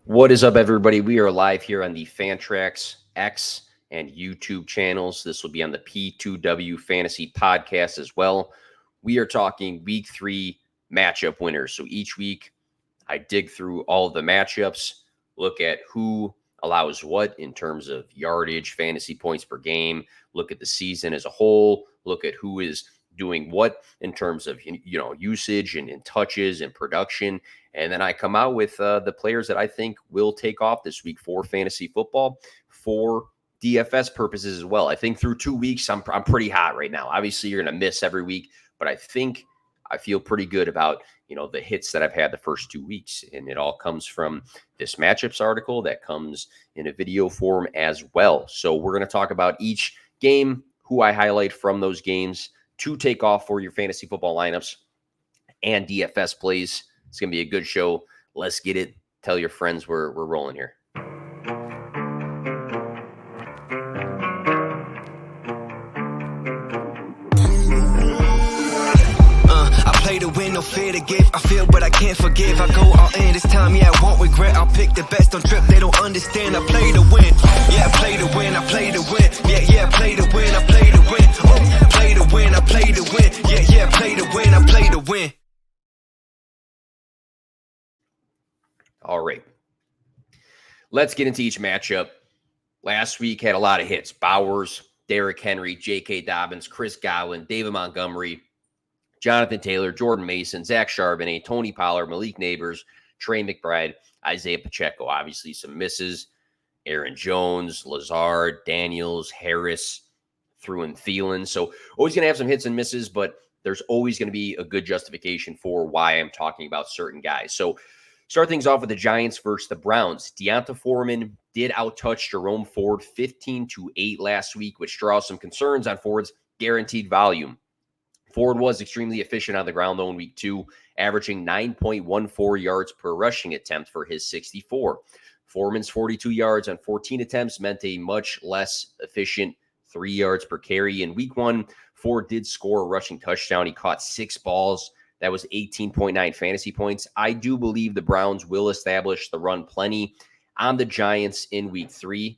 What is up, everybody? We are live here on the Fantrax X and YouTube channels. This will be on the P2W Fantasy Podcast as well. We are talking week 3 matchup winners. So each week I dig through all of the matchups, look at who allows what in terms of yardage, fantasy points per game, look at the season as a whole, look at who is doing what in terms of usage and touches and production. And then I come out with the players that I think will take off this week for fantasy football, for DFS purposes as well. I think through 2 weeks, I'm pretty hot right now. Obviously, you're going to miss every week, but I feel pretty good about the hits that I've had the first 2 weeks. And it all comes from this matchups article that comes in a video form as well. So we're going to talk about each game, who I highlight from those games to take off for your fantasy football lineups and DFS plays. It's going to be a good show. Let's get it. Tell your friends we're rolling here. Play to win, no fear to give. I feel but I can't forgive. I go all in this time, yeah, I won't regret. I'll pick the best on trip, they don't understand. I play to win, yeah, I play to win, I play to win. Yeah, I play to win, I play to win. Oh, play to win, I play to win. Yeah, play to win, I play to win. All right. Let's get into each matchup. Last week had a lot of hits. Bowers, Derrick Henry, J.K. Dobbins, Chris Godwin, David Montgomery, Jonathan Taylor, Jordan Mason, Zach Charbonnet, Tony Pollard, Malik Neighbors, Trey McBride, Isaiah Pacheco. Obviously some misses. Aaron Jones, Lazard, Daniels, Harris, threw in Thielen. So always going to have some hits and misses, but there's always going to be a good justification for why I'm talking about certain guys. So start things off with the Giants versus the Browns. Deonta Foreman did outtouch Jerome Ford 15-8 last week, which draws some concerns on Ford's guaranteed volume. Ford was extremely efficient on the ground, though, in week 2, averaging 9.14 yards per rushing attempt for his 64. Foreman's 42 yards on 14 attempts meant a much less efficient 3 yards per carry. In week 1, Ford did score a rushing touchdown. He caught 6 balls. That was 18.9 fantasy points. I do believe the Browns will establish the run plenty on the Giants in week 3,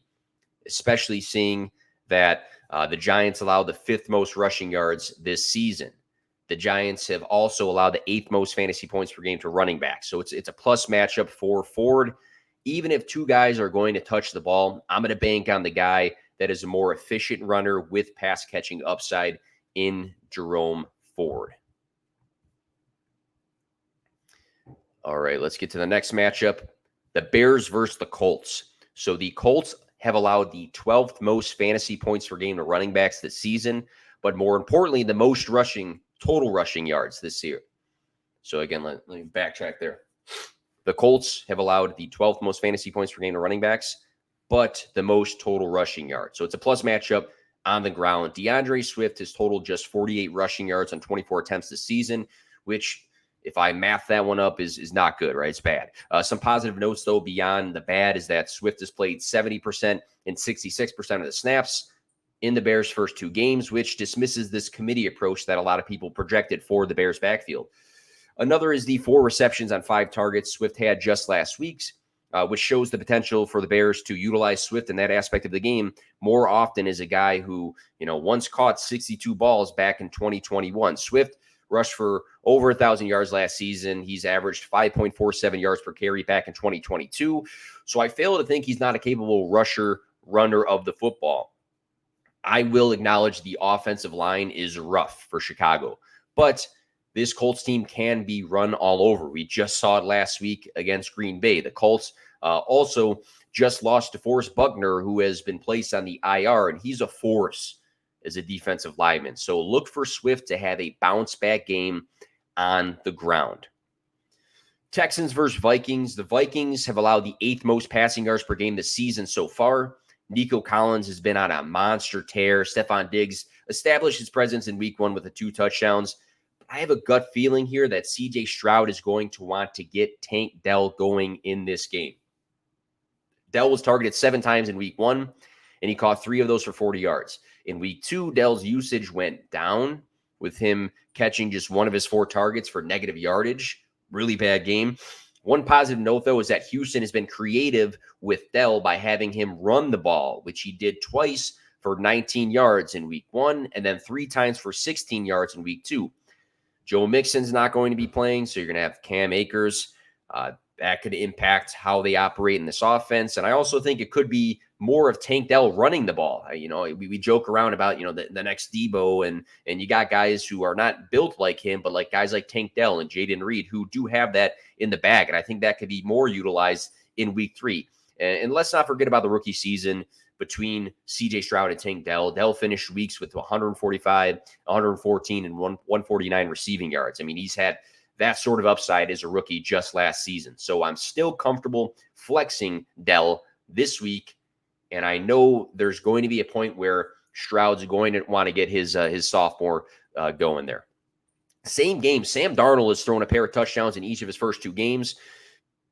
especially seeing that the Giants allowed the 5th most rushing yards this season. The Giants have also allowed the 8th most fantasy points per game to running backs. So it's a plus matchup for Ford. Even if 2 guys are going to touch the ball, I'm going to bank on the guy that is a more efficient runner with pass catching upside in Jerome Ford. All right, let's get to the next matchup. The Bears versus the Colts. So the Colts have allowed the 12th most fantasy points per game to running backs this season, but more importantly, the most total rushing yards this year. So again, let me backtrack there. The Colts have allowed the 12th most fantasy points per game to running backs, but the most total rushing yards. So it's a plus matchup on the ground. DeAndre Swift has totaled just 48 rushing yards on 24 attempts this season, which, if I math that one up, is not good, right? It's bad. Some positive notes, though, beyond the bad, is that Swift has played 70% and 66% of the snaps in the Bears' first 2 games, which dismisses this committee approach that a lot of people projected for the Bears' backfield. Another is the 4 receptions on 5 targets Swift had just last week's, which shows the potential for the Bears to utilize Swift in that aspect of the game more often as a guy who, once caught 62 balls back in 2021. Swift rushed for over 1,000 yards last season. He's averaged 5.47 yards per carry back in 2022. So I fail to think he's not a capable runner of the football. I will acknowledge the offensive line is rough for Chicago, but this Colts team can be run all over. We just saw it last week against Green Bay. The Colts also just lost DeForest Buckner, who has been placed on the IR, and he's a force as a defensive lineman. So look for Swift to have a bounce-back game on the ground. Texans versus Vikings. The Vikings have allowed the 8th most passing yards per game this season so far. Nico Collins has been on a monster tear. Stephon Diggs established his presence in week 1 with the 2 touchdowns. I have a gut feeling here that C.J. Stroud is going to want to get Tank Dell going in this game. Dell was targeted 7 times in week 1, and he caught 3 of those for 40 yards. In week 2, Dell's usage went down, with him catching just 1 of his 4 targets for negative yardage. Really bad game. One positive note, though, is that Houston has been creative with Dell by having him run the ball, which he did twice for 19 yards in week 1 and then 3 times for 16 yards in week 2. Joe Mixon's not going to be playing, so you're going to have Cam Akers. That could impact how they operate in this offense. And I also think it could be more of Tank Dell running the ball. We joke around about, the next Debo, and you got guys who are not built like him, but like guys like Tank Dell and Jaden Reed who do have that in the bag. And I think that could be more utilized in week 3. And let's not forget about the rookie season between CJ Stroud and Tank Dell. Dell finished weeks with 145, 114, and 149 receiving yards. I mean, he's had that sort of upside as a rookie just last season. So I'm still comfortable flexing Dell this week. And I know there's going to be a point where Stroud's going to want to get his sophomore going there. Same game, Sam Darnold has thrown a pair of touchdowns in each of his first 2 games,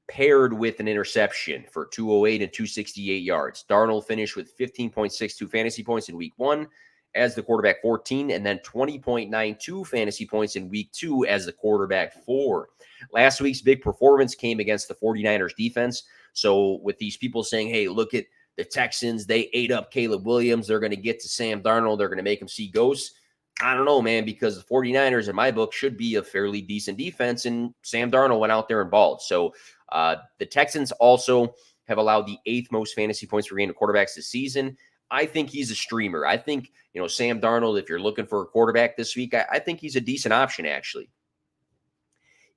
paired with an interception for 208 and 268 yards. Darnold finished with 15.62 fantasy points in week 1 as the quarterback 14, and then 20.92 fantasy points in week 2 as the quarterback 4. Last week's big performance came against the 49ers defense. So with these people saying, hey, look at the Texans, they ate up Caleb Williams, they're going to get to Sam Darnold, they're going to make him see ghosts. I don't know, man, because the 49ers, in my book, should be a fairly decent defense, and Sam Darnold went out there and balled. So the Texans also have allowed the 8th most fantasy points per game to quarterbacks this season. I think he's a streamer. I think, Sam Darnold, if you're looking for a quarterback this week, I think he's a decent option, actually.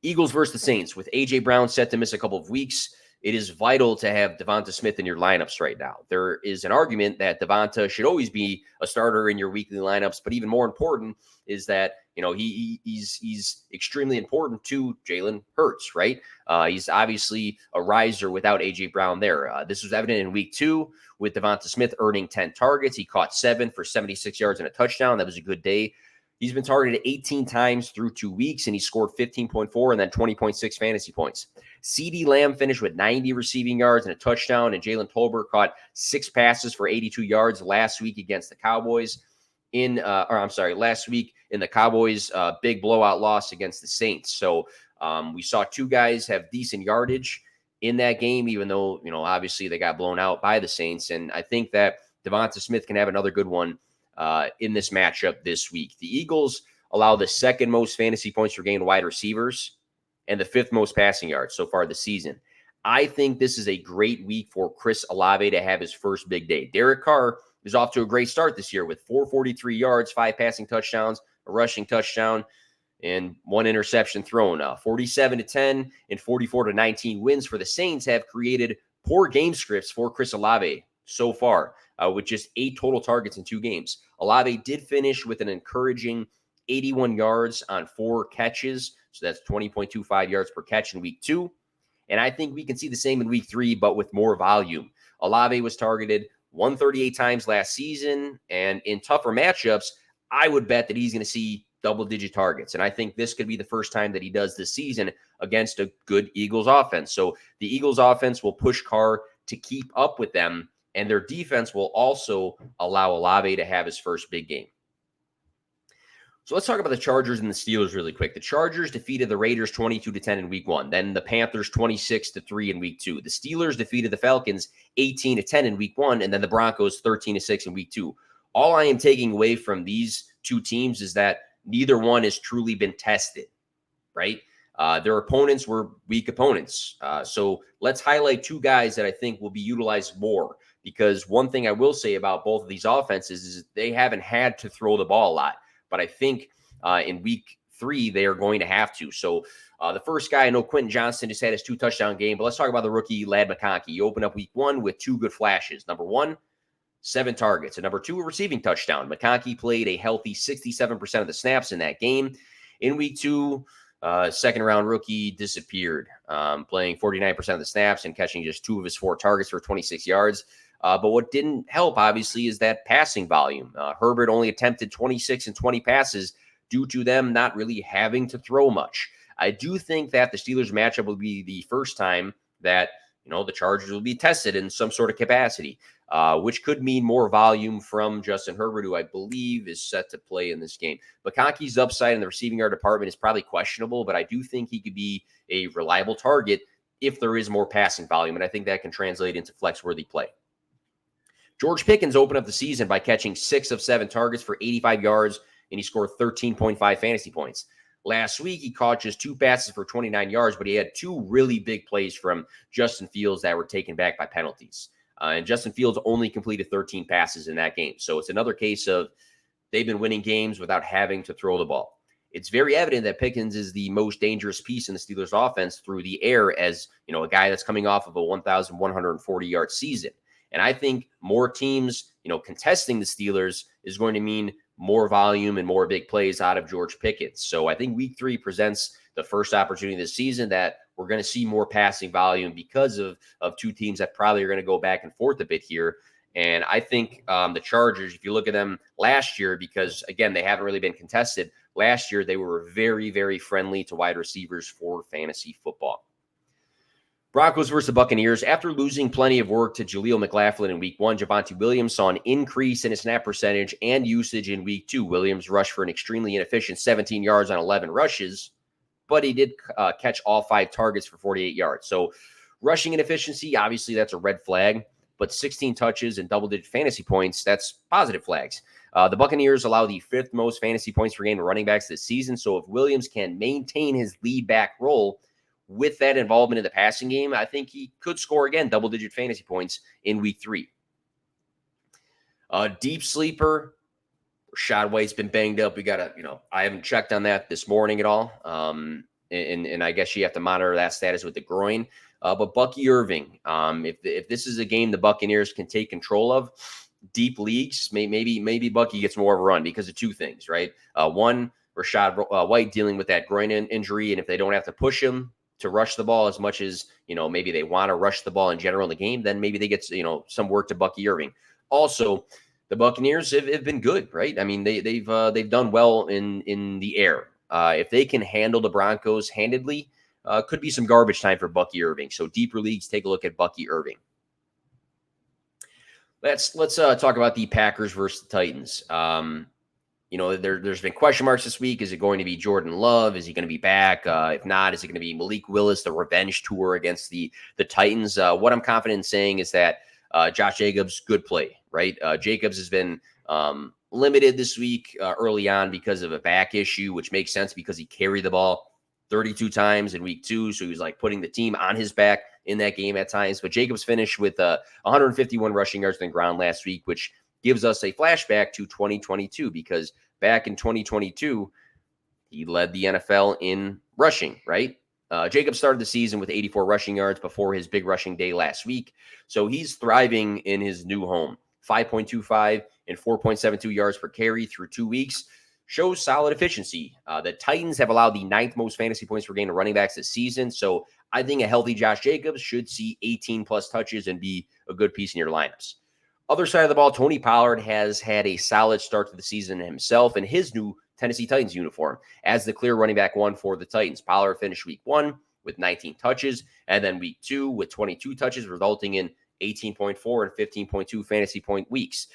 Eagles versus the Saints. With A.J. Brown set to miss a couple of weeks, it is vital to have Devonta Smith in your lineups right now. There is an argument that Devonta should always be a starter in your weekly lineups, but even more important is that, he's extremely important to Jalen Hurts, right? He's obviously a riser without A.J. Brown there. This was evident in week 2 with Devonta Smith earning 10 targets. He caught 7 for 76 yards and a touchdown. That was a good day. He's been targeted 18 times through 2 weeks, and he scored 15.4 and then 20.6 fantasy points. CeeDee Lamb finished with 90 receiving yards and a touchdown, and Jalen Tolbert caught 6 passes for 82 yards last week against the Cowboys. Last week in the Cowboys' big blowout loss against the Saints. So we saw 2 guys have decent yardage in that game, even though, obviously they got blown out by the Saints. And I think that Devonta Smith can have another good one in this matchup this week. The Eagles allow the 2nd most fantasy points per game to wide receivers and the 5th most passing yards so far this season. I think this is a great week for Chris Olave to have his first big day. Derek Carr is off to a great start this year with 443 yards, 5 passing touchdowns, a rushing touchdown, and 1 interception thrown. 47-10 and 44-19 wins for the Saints have created poor game scripts for Chris Olave so far, with just 8 total targets in 2 games. Olave did finish with an encouraging 81 yards on 4 catches, so that's 20.25 yards per catch in week 2. And I think we can see the same in week 3, but with more volume. Olave was targeted 138 times last season, and in tougher matchups, I would bet that he's going to see double-digit targets. And I think this could be the first time that he does this season against a good Eagles offense. So the Eagles offense will push Carr to keep up with them, and their defense will also allow Olave to have his first big game. So let's talk about the Chargers and the Steelers really quick. The Chargers defeated the Raiders 22-10 in week 1. Then the Panthers 26-3 in week 2. The Steelers defeated the Falcons 18-10 in week 1, and then the Broncos 13-6 in week 2. All I am taking away from these 2 teams is that neither one has truly been tested, right? Their opponents were weak opponents. So let's highlight 2 guys that I think will be utilized more, because one thing I will say about both of these offenses is they haven't had to throw the ball a lot. But I think in week 3, they are going to have to. So the first guy, I know Quentin Johnston just had his 2 touchdown game, but let's talk about the rookie Ladd McConkey. He opened up week 1 with 2 good flashes. Number 1, 7 targets. And number 2, a receiving touchdown. McConkey played a healthy 67% of the snaps in that game. In week 2, second-round rookie disappeared, playing 49% of the snaps and catching just 2 of his 4 targets for 26 yards. But what didn't help, obviously, is that passing volume. Herbert only attempted 26 and 20 passes due to them not really having to throw much. I do think that the Steelers matchup will be the first time that, the Chargers will be tested in some sort of capacity, which could mean more volume from Justin Herbert, who I believe is set to play in this game. McConkey's upside in the receiving yard department is probably questionable, but I do think he could be a reliable target if there is more passing volume, and I think that can translate into flex-worthy play. George Pickens opened up the season by catching 6 of 7 targets for 85 yards, and he scored 13.5 fantasy points. Last week, he caught just 2 passes for 29 yards, but he had 2 really big plays from Justin Fields that were taken back by penalties. And Justin Fields only completed 13 passes in that game. So it's another case of they've been winning games without having to throw the ball. It's very evident that Pickens is the most dangerous piece in the Steelers offense through the air, as a guy that's coming off of a 1,140-yard season. And I think more teams, contesting the Steelers is going to mean more volume and more big plays out of George Pickens. So I think week 3 presents the first opportunity this season that we're going to see more passing volume because of 2 teams that probably are going to go back and forth a bit here. And I think the Chargers, if you look at them last year, because, again, they haven't really been contested. Last year, they were very, very friendly to wide receivers for fantasy football. Broncos versus the Buccaneers. After losing plenty of work to Jaleel McLaughlin in week 1, Javonte Williams saw an increase in his snap percentage and usage in week 2. Williams rushed for an extremely inefficient 17 yards on 11 rushes, but he did catch all 5 targets for 48 yards. So rushing inefficiency, obviously that's a red flag, but 16 touches and double-digit fantasy points, that's positive flags. The Buccaneers allow the 5th most fantasy points per game to running backs this season, so if Williams can maintain his lead back role with that involvement in the passing game, I think he could score again double-digit fantasy points in week 3. Deep sleeper, Rashad White's been banged up. We got to, I haven't checked on that this morning at all. And I guess you have to monitor that status with the groin. But Bucky Irving, if this is a game the Buccaneers can take control of, deep leagues, maybe Bucky gets more of a run because of 2 things, right? One, Rashad White dealing with that groin injury, and if they don't have to push him to rush the ball as much as, maybe they want to rush the ball in general in the game, then maybe they get, some work to Bucky Irving. Also, the Buccaneers have been good, right? I mean, they've done well in the air. If they can handle the Broncos handedly, could be some garbage time for Bucky Irving. So deeper leagues, take a look at Bucky Irving. Let's talk about the Packers versus the Titans. There's been question marks this week. Is it going to be Jordan Love? Is he going to be back? If not, is it going to be Malik Willis, the revenge tour against the Titans? What I'm confident in saying is that Josh Jacobs, good play, right? Jacobs has been limited this week early on because of a back issue, which makes sense because he carried the ball 32 times in week 2. So he was like putting the team on his back in that game at times. But Jacobs finished with 151 rushing yards on the ground last week, which gives us a flashback to 2022, because back in 2022, he led the NFL in rushing, right? Jacobs started the season with 84 rushing yards before his big rushing day last week. So he's thriving in his new home. 5.25 and 4.72 yards per carry through 2 weeks shows solid efficiency. The Titans have allowed the 9th most fantasy points per game to running backs this season. So I think a healthy Josh Jacobs should see 18 plus touches and be a good piece in your lineups. Other side of the ball, Tony Pollard has had a solid start to the season himself in his new Tennessee Titans uniform as the clear running back 1 for the Titans. Pollard finished week 1 with 19 touches, and then week 2 with 22 touches, resulting in 18.4 and 15.2 fantasy point weeks.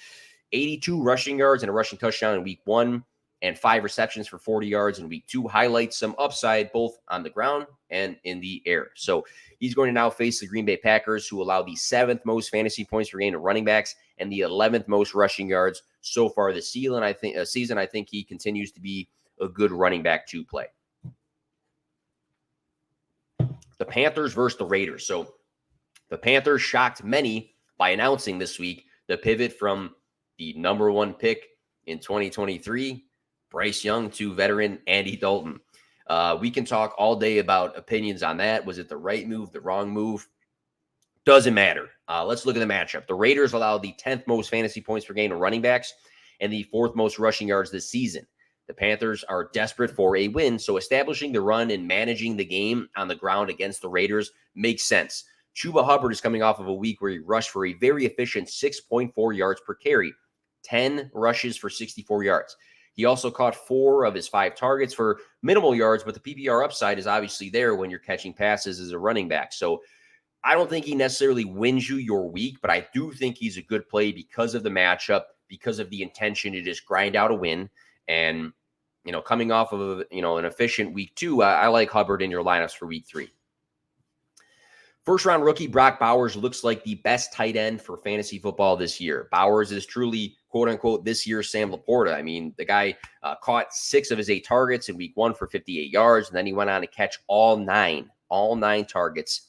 82 rushing yards and a rushing touchdown in week 1, and 5 receptions for 40 yards in week 2 highlights some upside both on the ground and in the air. So he's going to now face the Green Bay Packers, who allow the 7th most fantasy points per game to running backs and the 11th most rushing yards so far this season. I think he continues to be a good running back to play. The Panthers versus the Raiders. So the Panthers shocked many by announcing this week the pivot from the number 1 pick in 2023, Bryce Young, to veteran Andy Dalton. We can talk all day about opinions on that. Was it the right move, the wrong move? Doesn't matter. Let's look at the matchup. The Raiders allowed the 10th most fantasy points per game to running backs and the 4th most rushing yards this season. The Panthers are desperate for a win, so establishing the run and managing the game on the ground against the Raiders makes sense. Chuba Hubbard is coming off of a week where he rushed for a very efficient 6.4 yards per carry, 10 rushes for 64 yards. He also caught 4 of his 5 targets for minimal yards, but the PPR upside is obviously there when you're catching passes as a running back. So I don't think he necessarily wins you your week, but I do think he's a good play because of the matchup, because of the intention to just grind out a win. And, coming off of, an efficient week 2, I like Hubbard in your lineups for week 3. First-round rookie Brock Bowers looks like the best tight end for fantasy football this year. Bowers is truly, quote-unquote, this year's Sam Laporta. I mean, the guy caught 6 of his 8 targets in week 1 for 58 yards, and then he went on to catch all nine targets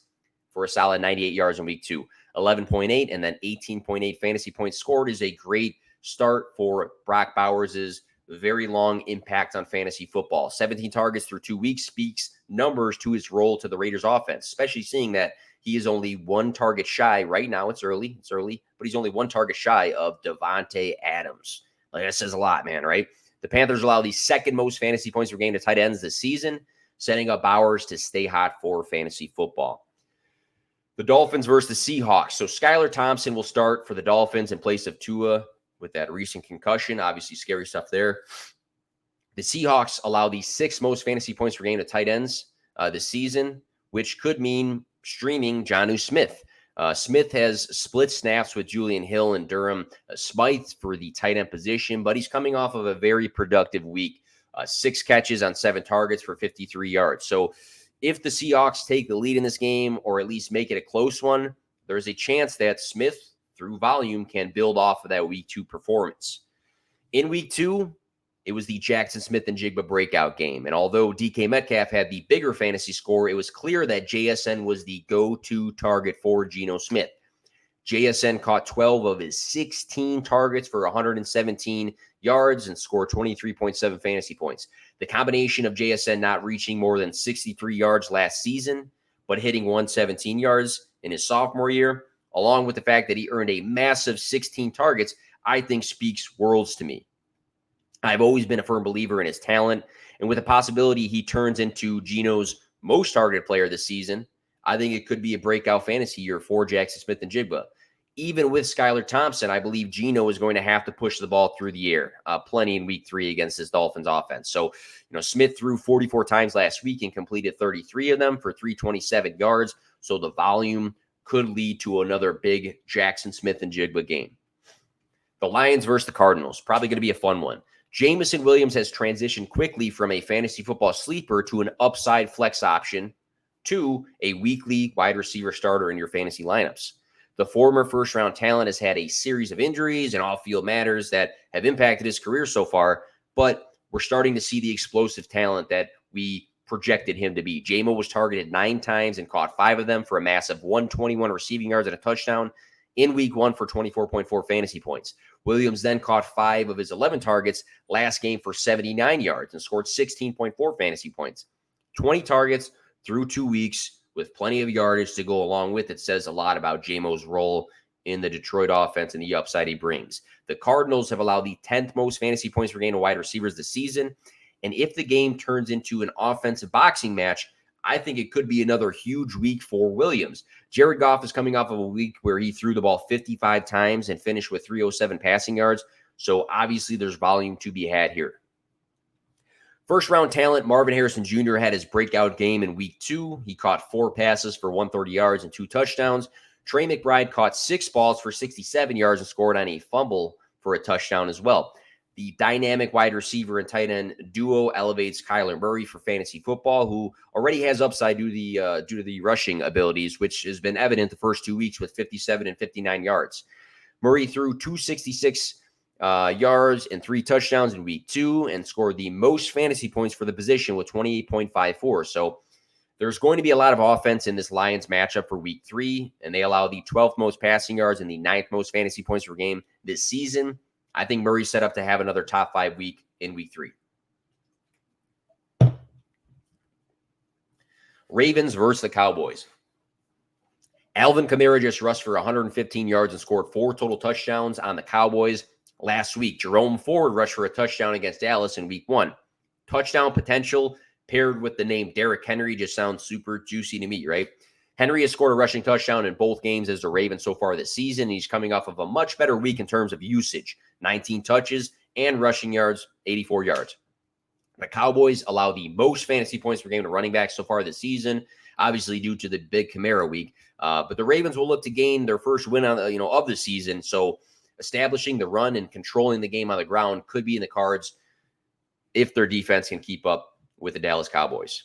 for a solid 98 yards in week 2. 11.8 and then 18.8 fantasy points scored is a great start for Brock Bowers' very long impact on fantasy football. 17 targets through 2 weeks speaks numbers to his role to the Raiders offense, especially seeing that he is only 1 target shy right now. It's early, but he's only 1 target shy of Devontae Adams. Like, that says a lot, man, right? The Panthers allow the second most fantasy points per game to tight ends this season, setting up Bowers to stay hot for fantasy football. The Dolphins versus the Seahawks. So Skylar Thompson will start for the Dolphins in place of Tua with that recent concussion. Obviously, scary stuff there. The Seahawks allow the 6th most fantasy points per game to tight ends this season, which could mean streaming Jonnu Smith. Smith has split snaps with Julian Hill and Durham Smythe for the tight end position, but he's coming off of a very productive week. 6 catches on 7 targets for 53 yards. So if the Seahawks take the lead in this game, or at least make it a close one, there's a chance that Smith, through volume, can build off of that week 2 performance. In week 2, it was the Jackson Smith and Jigba breakout game. And although DK Metcalf had the bigger fantasy score, it was clear that JSN was the go-to target for Geno Smith. JSN caught 12 of his 16 targets for 117 yards and scored 23.7 fantasy points. The combination of JSN not reaching more than 63 yards last season, but hitting 117 yards in his sophomore year, along with the fact that he earned a massive 16 targets, I think speaks worlds to me. I've always been a firm believer in his talent, and with the possibility he turns into Geno's most targeted player this season, I think it could be a breakout fantasy year for Jackson Smith and Jigba. Even with Skylar Thompson, I believe Geno is going to have to push the ball through the air plenty in week 3 against this Dolphins offense. So, Smith threw 44 times last week and completed 33 of them for 327 yards. So the volume could lead to another big Jackson Smith and Jigba game. The Lions versus the Cardinals, probably going to be a fun one. Jamison Williams has transitioned quickly from a fantasy football sleeper to an upside flex option to a weekly wide receiver starter in your fantasy lineups. The former first-round talent has had a series of injuries and off-field matters that have impacted his career so far, but we're starting to see the explosive talent that we projected him to be. Jamo was targeted 9 times and caught 5 of them for a massive 121 receiving yards and a touchdown in week 1 for 24.4 fantasy points. Williams then caught 5 of his 11 targets last game for 79 yards and scored 16.4 fantasy points. 20 targets through 2 weeks with plenty of yardage to go along with it says a lot about Jamo's role in the Detroit offense and the upside he brings. The Cardinals have allowed the 10th most fantasy points per game to wide receivers this season. And if the game turns into an offensive boxing match, I think it could be another huge week for Williams. Jared Goff is coming off of a week where he threw the ball 55 times and finished with 307 passing yards. So obviously there's volume to be had here. First-round talent, Marvin Harrison Jr. had his breakout game in week 2. He caught 4 passes for 130 yards and 2 touchdowns. Trey McBride caught 6 balls for 67 yards and scored on a fumble for a touchdown as well. The dynamic wide receiver and tight end duo elevates Kyler Murray for fantasy football, who already has upside due to the rushing abilities, which has been evident the first 2 weeks with 57 and 59 yards. Murray threw 266 yards and 3 touchdowns in week 2 and scored the most fantasy points for the position with 28.54. So there's going to be a lot of offense in this Lions matchup for week 3, and they allow the 12th most passing yards and the 9th most fantasy points per game this season. I think Murray's set up to have another top 5 week in week 3. Ravens versus the Cowboys. Alvin Kamara just rushed for 115 yards and scored 4 total touchdowns on the Cowboys last week. Jerome Ford rushed for a touchdown against Dallas in week 1. Touchdown potential paired with the name Derrick Henry just sounds super juicy to me, right? Henry has scored a rushing touchdown in both games as the Ravens so far this season. He's coming off of a much better week in terms of usage, 19 touches and rushing yards, 84 yards. The Cowboys allow the most fantasy points per game to running backs so far this season, obviously due to the big Kamara week. But the Ravens will look to gain their first win on of the season. So establishing the run and controlling the game on the ground could be in the cards if their defense can keep up with the Dallas Cowboys.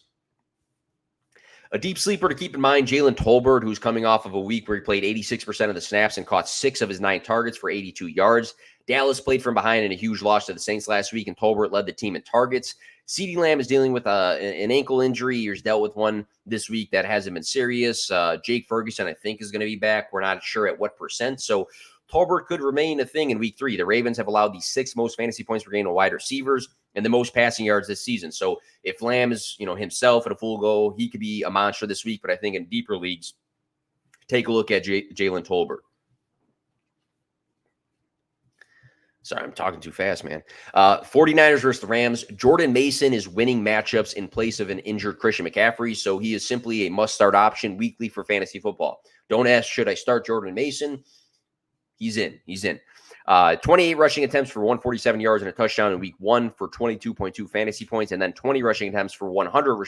A deep sleeper to keep in mind, Jalen Tolbert, who's coming off of a week where he played 86% of the snaps and caught 6 of his 9 targets for 82 yards. Dallas played from behind in a huge loss to the Saints last week, and Tolbert led the team in targets. CeeDee Lamb is dealing with an ankle injury. He's dealt with one this week that hasn't been serious. Jake Ferguson, I think, is going to be back. We're not sure at what percent. So Tolbert could remain a thing in week 3. The Ravens have allowed the 6th most fantasy points per game to wide receivers and the most passing yards this season. So if Lamb is, himself at a full go, he could be a monster this week. But I think in deeper leagues, take a look at Jalen Tolbert. Sorry, I'm talking too fast, man. 49ers versus the Rams. Jordan Mason is winning matchups in place of an injured Christian McCaffrey, so he is simply a must-start option weekly for fantasy football. Don't ask, should I start Jordan Mason? He's in. 28 rushing attempts for 147 yards and a touchdown in week 1 for 22.2 fantasy points, and then 20 rushing attempts for 100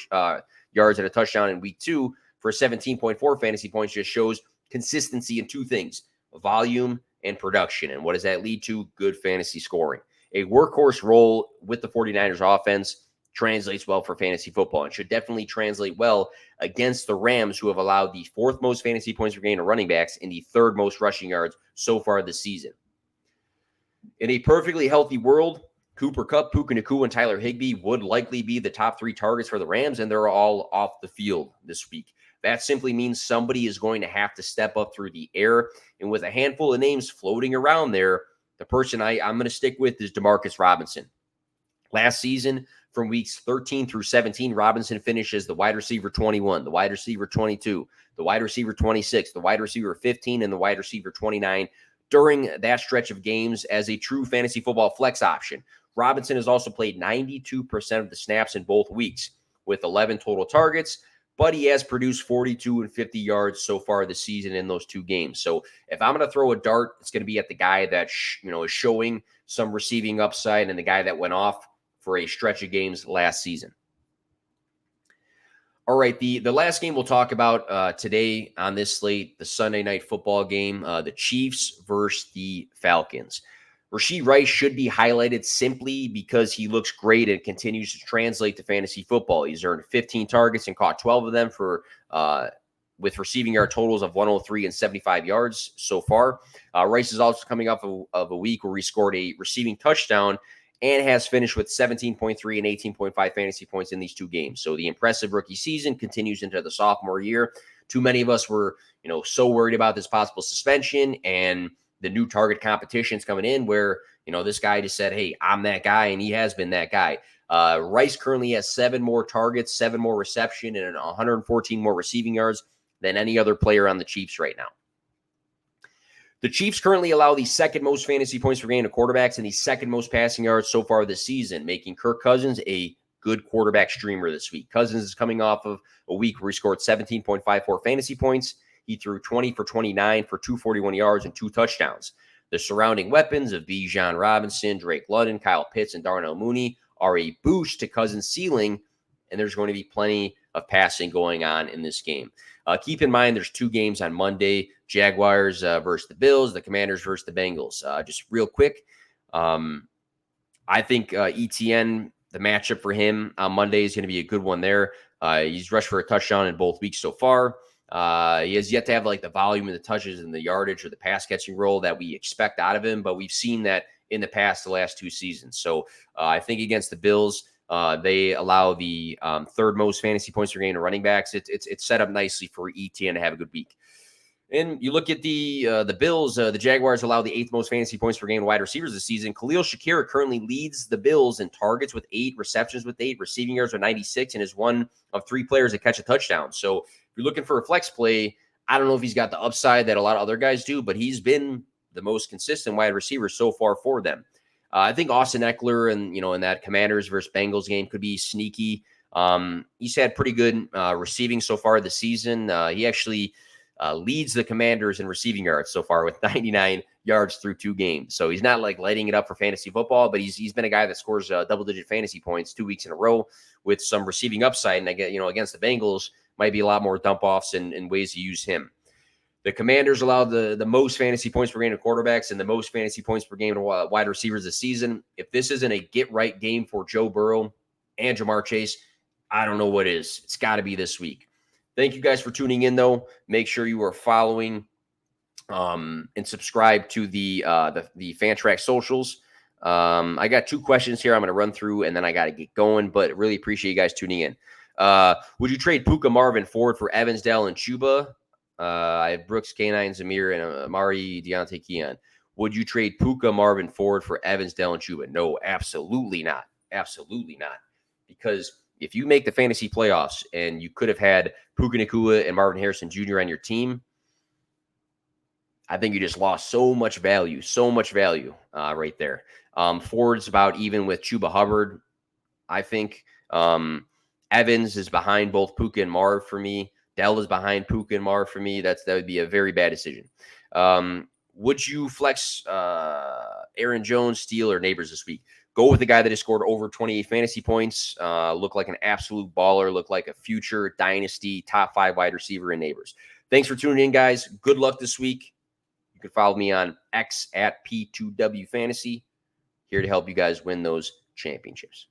yards and a touchdown in week 2 for 17.4 fantasy points. Just shows consistency in 2 things: volume and production. And what does that lead to? Good fantasy scoring. A workhorse role with the 49ers offense translates well for fantasy football and should definitely translate well against the Rams, who have allowed the 4th most fantasy points per game to running backs and the 3rd most rushing yards so far this season. In a perfectly healthy world, Cooper Kupp, Puka Nacua, and Tyler Higbee would likely be the top 3 targets for the Rams, and they're all off the field this week. That simply means somebody is going to have to step up through the air. And with a handful of names floating around there, the person I'm going to stick with is Demarcus Robinson. Last season, from weeks 13 through 17, Robinson finished as the wide receiver 21, the wide receiver 22, the wide receiver 26, the wide receiver 15, and the wide receiver 29 during that stretch of games as a true fantasy football flex option. Robinson has also played 92% of the snaps in both weeks with 11 total targets, but he has produced 42 and 50 yards so far this season in those 2 games. So if I'm going to throw a dart, it's going to be at the guy that is showing some receiving upside and the guy that went off for a stretch of games last season. All right, the last game we'll talk about today on this slate, the Sunday night football game, the Chiefs versus the Falcons. Rashee Rice should be highlighted simply because he looks great and continues to translate to fantasy football. He's earned 15 targets and caught 12 of them for with receiving yard totals of 103 and 75 yards so far. Rice is also coming off of a week where he scored a receiving touchdown and has finished with 17.3 and 18.5 fantasy points in these 2 games. So the impressive rookie season continues into the sophomore year. Too many of us were, so worried about this possible suspension and the new target competitions coming in where, this guy just said, hey, I'm that guy, and he has been that guy. Rice currently has 7 more targets, 7 more reception, and 114 more receiving yards than any other player on the Chiefs right now. The Chiefs currently allow the 2nd most fantasy points per game to quarterbacks and the 2nd most passing yards so far this season, making Kirk Cousins a good quarterback streamer this week. Cousins is coming off of a week where he scored 17.54 fantasy points. He threw 20 for 29 for 241 yards and 2 touchdowns. The surrounding weapons of Bijan Robinson, Drake London, Kyle Pitts, and Darnell Mooney are a boost to Cousins' ceiling, and there's going to be plenty of passing going on in this game. Keep in mind, there's 2 games on Monday: Jaguars versus the Bills, the Commanders versus the Bengals. Just real quick, I think ETN, the matchup for him on Monday is going to be a good one there. He's rushed for a touchdown in both weeks so far. He has yet to have the volume and the touches and the yardage or the pass catching role that we expect out of him, but we've seen that in the past, the last 2 seasons. So I think against the Bills, they allow the 3rd most fantasy points per game to running backs. It's set up nicely for ETN to have a good week. And you look at the Bills, the Jaguars allow the 8th most fantasy points per game to wide receivers this season. Khalil Shakir currently leads the Bills in targets with 8, receptions with 8, receiving yards with 96, and is one of 3 players that catch a touchdown. So if you're looking for a flex play, I don't know if he's got the upside that a lot of other guys do, but he's been the most consistent wide receiver so far for them. I think Austin Eckler and, in that Commanders versus Bengals game could be sneaky. He's had pretty good receiving so far this season. He actually leads the Commanders in receiving yards so far with 99 yards through 2 games. So he's not lighting it up for fantasy football, but he's been a guy that scores double-digit fantasy points 2 weeks in a row with some receiving upside. And against the Bengals might be a lot more dump-offs and ways to use him. The Commanders allowed the most fantasy points per game to quarterbacks and the most fantasy points per game to wide receivers this season. If this isn't a get-right game for Joe Burrow and Jamar Chase, I don't know what is. It's got to be this week. Thank you guys for tuning in, though. Make sure you are following and subscribe to the Fantrax socials. I got 2 questions here I'm going to run through, and then I got to get going, but really appreciate you guys tuning in. Would you trade Puka, Marvin, Ford for Evans, Dell, and Chuba? I have Brooks, K9, Zamir, and Amari, Deontay, Keon. Would you trade Puka, Marvin, Ford for Evans, Dell, and Chuba? No, absolutely not. Absolutely not. Because if you make the fantasy playoffs and you could have had Puka Nacua and Marvin Harrison Jr. on your team, I think you just lost so much value right there. Ford's about even with Chuba Hubbard. I think Evans is behind both Puka and Marv for me. Dell is behind Puka and Marv for me. That would be a very bad decision. Would you flex Aaron Jones, Steele, or Neighbors this week? Go with the guy that has scored over 28 fantasy points, look like an absolute baller, look like a future dynasty top 5 wide receiver in Neighbors. Thanks for tuning in, guys. Good luck this week. You can follow me on X at P2W Fantasy. Here to help you guys win those championships.